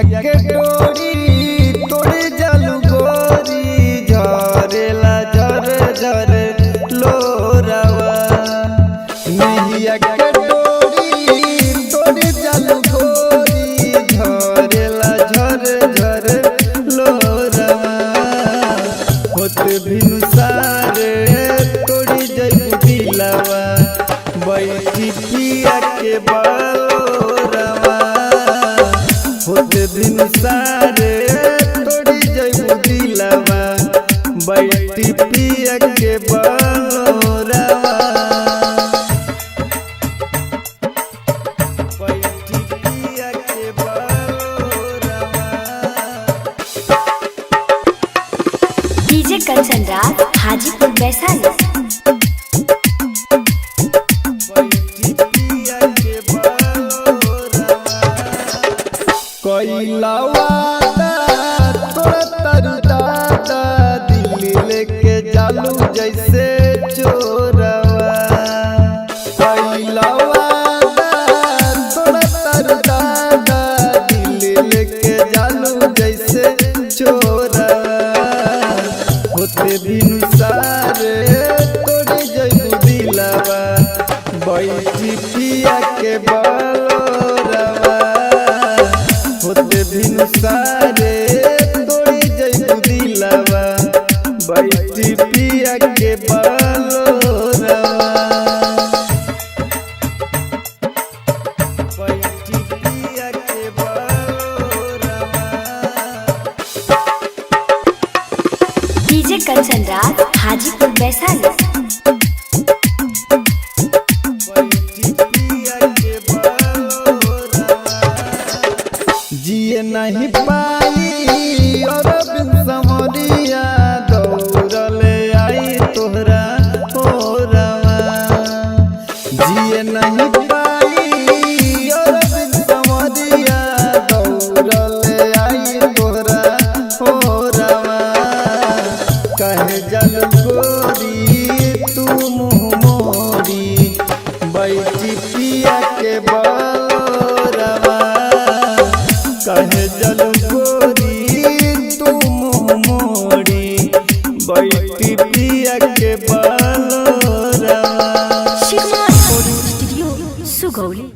के डोरी तोड़े जालू गोरी झरेला झर झर लोरावा नैया के डोरी तोड़े जालू गोरी झरेला झर झर लोरावा होते बिनु सारे तोड़ी जइबू दिलावा बैठी पिया के बालोरावा होते बिनु सारे तोड़ी जइबू दिलावा बैठी पिया के बालोरावा बैठी पिया के बालोरावा डीजे कंचन राज हाजीपुर वैशाली कोइला वादा तोरा तरु दादा दिल्ली लेके जालू जैसे चोरवा कोइला वादा तोरा तरु दादा दिल्ली लेके जालू जैसे चोरवा होते बिनु सारे तोड़ी जइबू दिलावा बैठी पिया के बालोरावा होते बिनु सारे तोड़ी जइबू दिलावा बैठी पिया के बालोरावा बैठी पिया के बालोरावा डीजे कंचन राज हाजीपुर वैशाली जिए नहीं पाई और बिन समरिया दौड़ले आई तोहरा ओरवा जिए नहीं पाई और बिन समरिया दौड़ले आई तोहरा ओरवा कहे जल गोरी तू मुँह मोरी बैठी पिया के बालोरावा कहे जल गोरी तू मुँह मोड़ी बैठी पिया के बालोरावा शिवनाथ स्टूडियो सुगौली।